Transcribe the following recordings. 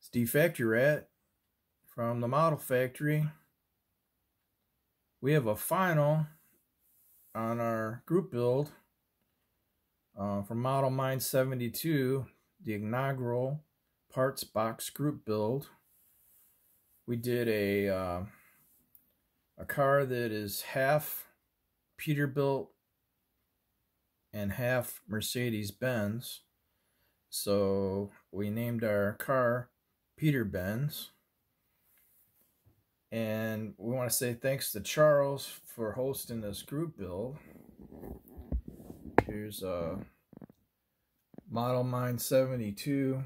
It's the factory rat from the model factory. We have a final on our group build from MODELMIND72, the inaugural parts box group build. We did a car that is half Peterbilt and half Mercedes-Benz. So we named our car Peter-Benz. And we want to say thanks to Charles for hosting this group build. Here's MODELMIND72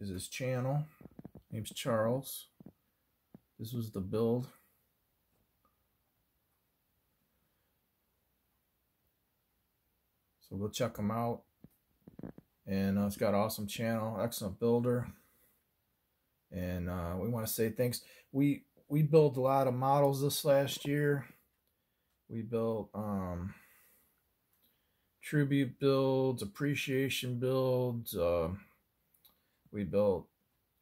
is his channel. Name's Charles. This was the build. So go check him out. And it's got an awesome channel, excellent builder. And we want to say thanks. We built a lot of models this last year. We built tribute builds, appreciation builds. We built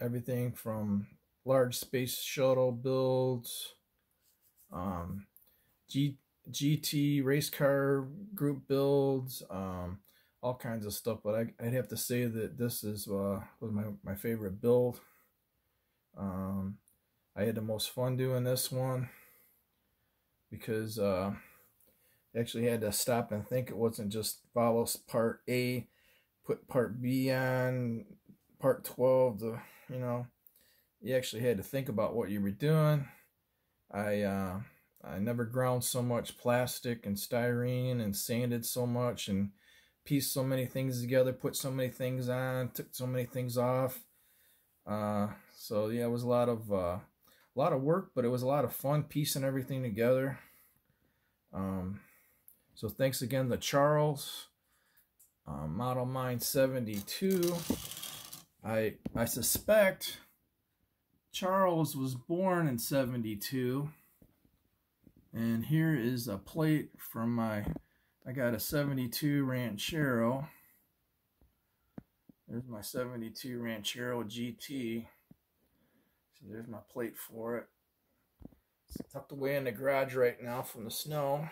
everything from large space shuttle builds, GT race car group builds, all kinds of stuff. But I'd have to say that this was my favorite build. I had the most fun doing this one because I actually had to stop and think. It wasn't just follow part A, put part B on, part 12, you actually had to think about what you were doing. I never ground so much plastic and styrene and sanded so much and pieced so many things together, put so many things on, took so many things off. So yeah, it was a lot of work, but it was a lot of fun piecing everything together. So thanks again to Charles, MODELMIND72. I suspect Charles was born in 72, and here is a plate from I got a 72 Ranchero. There's my 72 Ranchero GT. So there's my plate for it. It's tucked away in the garage right now from the snow.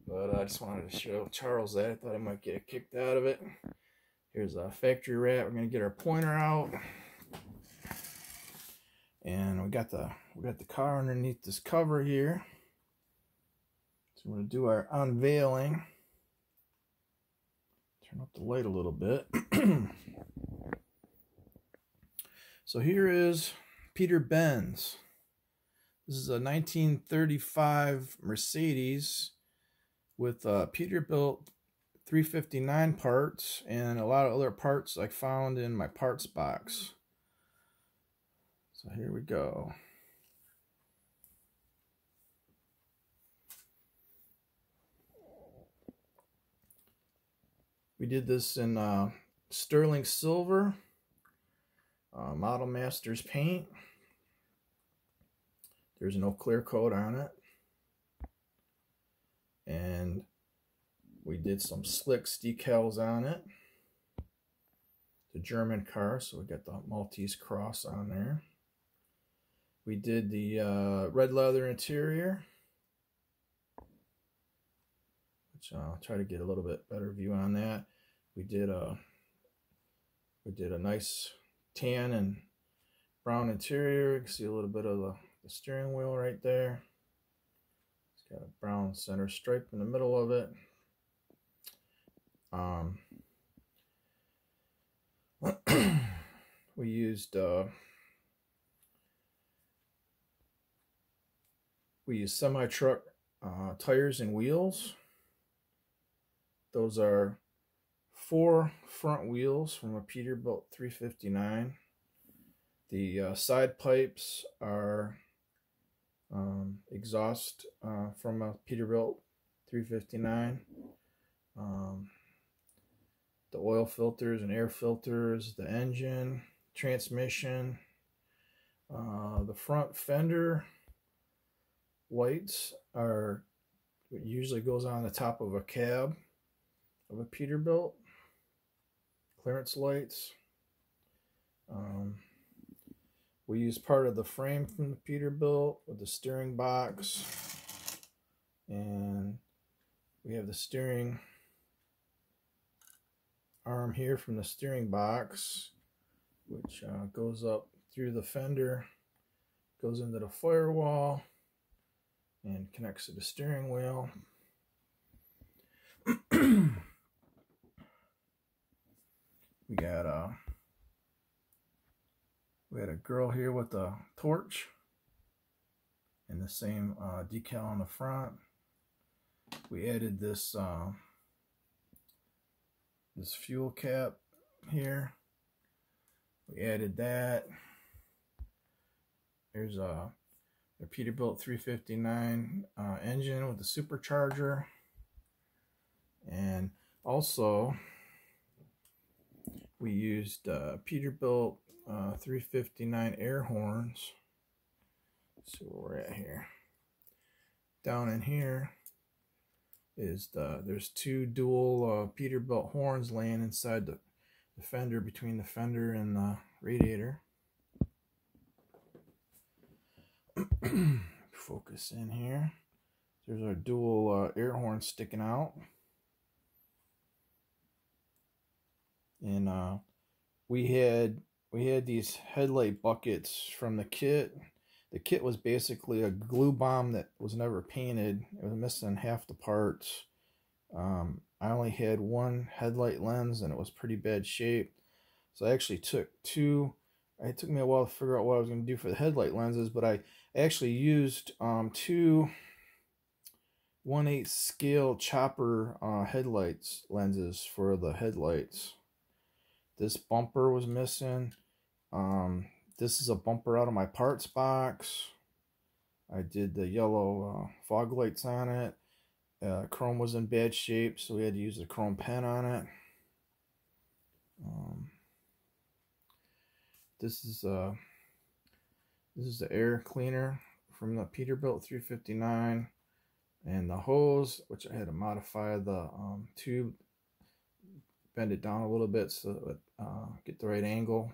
But I just wanted to show Charles that. I thought I might get a kick out of it. Here's a factory rat. We're gonna get our pointer out. And we got the car underneath this cover here. So we're gonna do our unveiling. Turn up the light a little bit. So here is Peter-Benz. This is a 1935 Mercedes with Peterbilt 359 parts and a lot of other parts I found in my parts box. So here we go. We did this in sterling silver, Model Masters paint. There's no clear coat on it. And we did some slicks decals on it. The German car, so we got the Maltese cross on there. We did the red leather interior, which I'll try to get a little bit better view on that. We did a nice tan and brown interior. You can see a little bit of the steering wheel right there. It's got a brown center stripe in the middle of it. We used semi-truck tires and wheels. Those are 4 front wheels from a Peterbilt 359. The side pipes are exhaust from a Peterbilt 359. The oil filters and air filters, the engine, transmission, the front fender lights are what usually goes on the top of a cab of a Peterbilt. Clearance lights. We use part of the frame from the Peterbilt with the steering box, and we have the steering arm here from the steering box, which goes up through the fender, goes into the firewall, and connects to the steering wheel. We had a girl here with a torch and the same decal on the front. We added this this fuel cap here. We added that. There's a Peterbilt 359 engine with a supercharger, and also we used Peterbilt 359 air horns. Let's see where we're at here. Down in here is there's two dual Peterbilt horns laying inside the fender, between the fender and the radiator. Focus in here. There's our dual air horns sticking out, and we had these headlight buckets from the kit. The kit was basically a glue bomb that was never painted. It was missing half the parts. I only had one headlight lens and it was pretty bad shape. So I actually took two. It took me a while to figure out what I was going to do for the headlight lenses, but I actually used two 1/8 scale chopper headlights lenses for the headlights. This bumper was missing. This is a bumper out of my parts box. I did the yellow fog lights on it. Chrome was in bad shape, so we had to use a chrome pen on it. This is the air cleaner from the Peterbilt 359, and the hose, which I had to modify the tube, bend it down a little bit so it would get the right angle.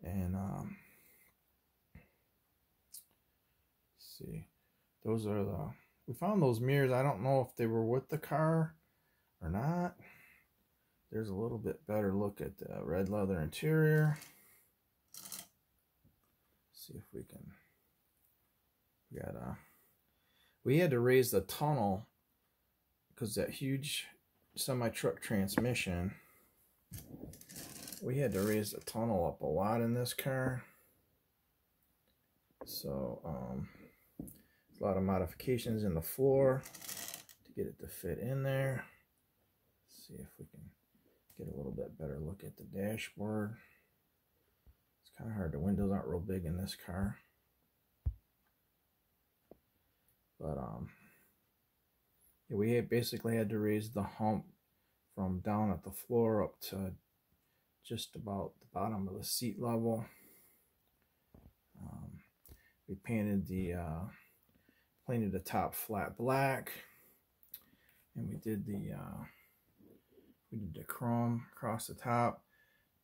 And let's see, those are we found those mirrors. I don't know if they were with the car or not. There's a little bit better look at the red leather interior. See if we can. We had to raise the tunnel because that huge semi-truck transmission. We had to raise the tunnel up a lot in this car. So a lot of modifications in the floor to get it to fit in there. Let's see if we can get a little bit better look at the dashboard. It's kind of hard. The windows aren't real big in this car. But yeah, we basically had to raise the hump from down at the floor up to just about the bottom of the seat level. We painted the top flat black, and we did the chrome across the top.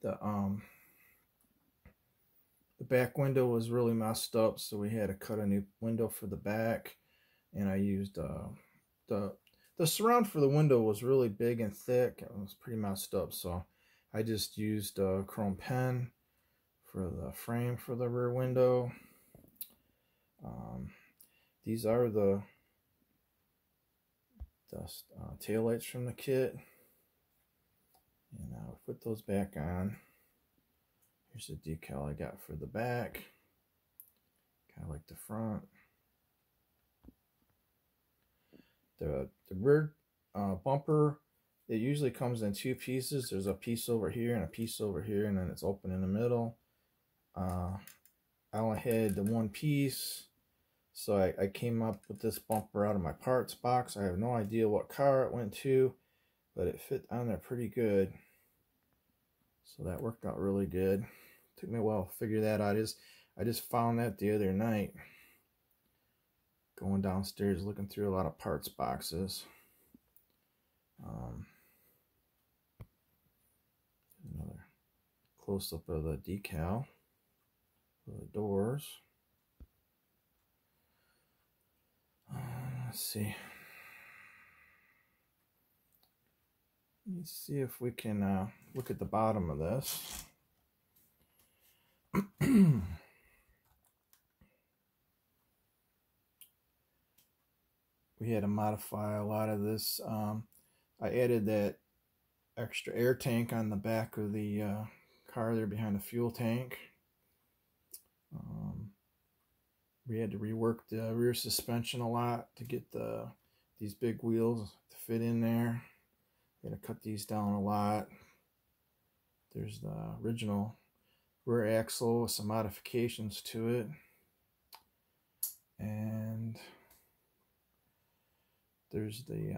The back window was really messed up, so we had to cut a new window for the back, and I used the surround for the window was really big and thick. It was pretty messed up, so I just used a chrome pen for the frame for the rear window. These are the taillights from the kit, and I'll put those back on. Here's the decal I got for the back, kind of like the front. The rear bumper, it usually comes in two pieces. There's a piece over here and a piece over here, and then it's open in the middle. I only had the one piece, so I came up with this bumper out of my parts box. I have no idea what car it went to, but it fit on there pretty good. So that worked out really good. Took me a while to figure that out. I just found that the other night, going downstairs looking through a lot of parts boxes. Another close-up of the decal. for the doors. Let's see. Let's see if we can look at the bottom of this. We had to modify a lot of this. I added that extra air tank on the back of the car there behind the fuel tank. We had to rework the rear suspension a lot to get these big wheels to fit in there. We had to cut these down a lot. There's the original rear axle with some modifications to it. And there's the,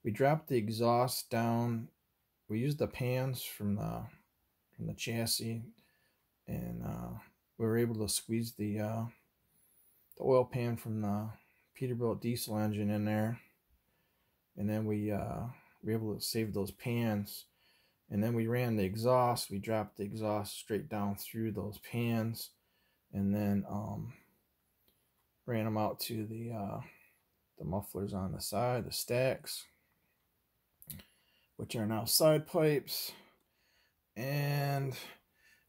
we dropped the exhaust down. We used the pans from the chassis, and we were able to squeeze the oil pan from the Peterbilt diesel engine in there, and then we were able to save those pans. And then we ran the exhaust. We dropped the exhaust straight down through those pans, and then ran them out to the mufflers on the side, the stacks, which are now side pipes. And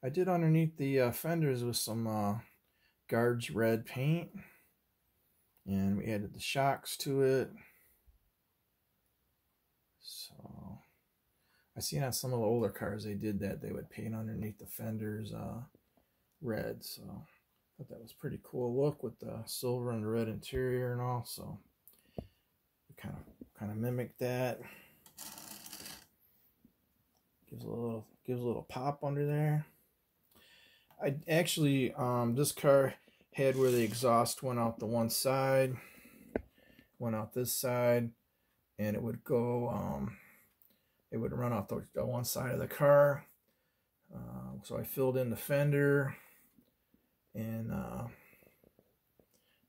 I did underneath the fenders with some Guards red paint, and we added the shocks to it. So I seen on some of the older cars they did that. They would paint underneath the fenders red. So I thought that was pretty cool look with the silver and the red interior and all. So we kind of mimicked that. Gives a little pop under there. I actually, this car had where the exhaust went out the one side, went out this side, and it would go, it would run out the one side of the car. So I filled in the fender, and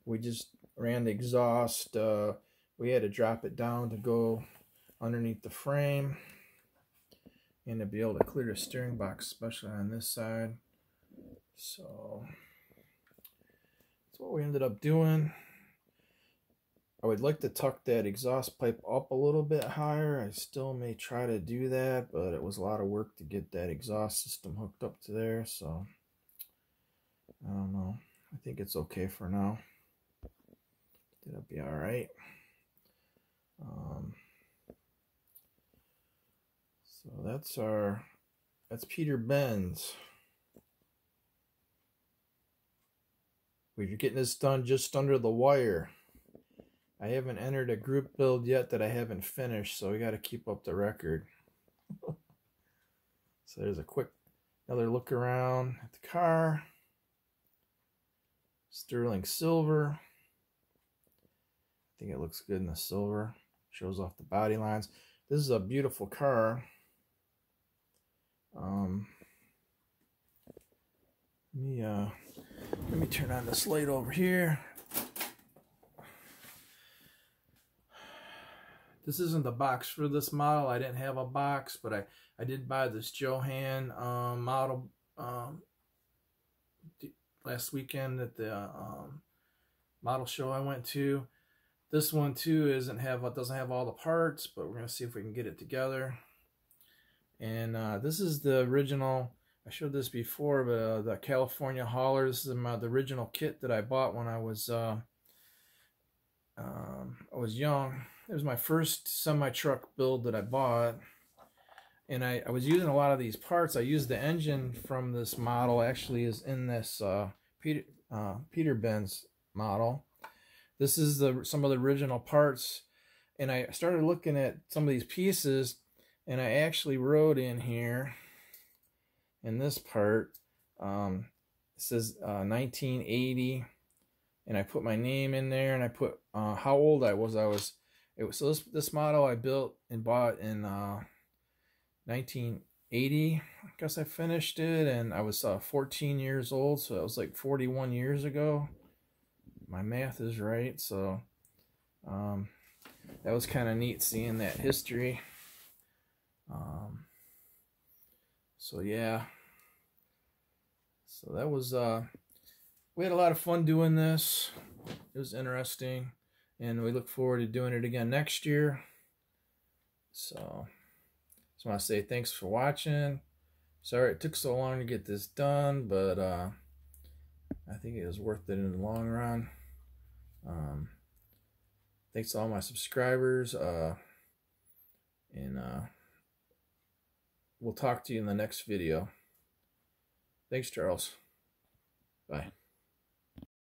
we just ran the exhaust. We had to drop it down to go underneath the frame, and to be able to clear the steering box, especially on this side. So that's what we ended up doing. I would like to tuck that exhaust pipe up a little bit higher. I still may try to do that, but it was a lot of work to get that exhaust system hooked up to there. So I don't know. I think it's okay for now. It'll be all right. So that's Peter-Benz. We're getting this done just under the wire. I haven't entered a group build yet that I haven't finished, so we got to keep up the record. So there's another look around at the car. Sterling silver. I think it looks good in the silver. Shows off the body lines. This is a beautiful car. Let me turn on this light over here. This isn't the box for this model. I didn't have a box, but I did buy this Johan model last weekend at the model show I went to. This one too doesn't have all the parts, but we're gonna see if we can get it together. And this is the original. I showed this before, but the California hauler. This is the original kit that I bought when I was young. It was my first semi-truck build that I bought, and I was using a lot of these parts. I used the engine from this model. Actually, is in this Peter-Benz model. This is some of the original parts, and I started looking at some of these pieces, and I actually wrote in here. In this part, it says 1980, and I put my name in there, and I put how old I was. So this model I built and bought in 1980. I guess I finished it, and I was 14 years old, so that was like 41 years ago. My math is right, so that was kind of neat seeing that history. So yeah, so that was we had a lot of fun doing this. It was interesting, and we look forward to doing it again next year. So just want to say thanks for watching. Sorry it took so long to get this done, but I think it was worth it in the long run. Thanks to all my subscribers, and we'll talk to you in the next video. Thanks, Charles. Bye.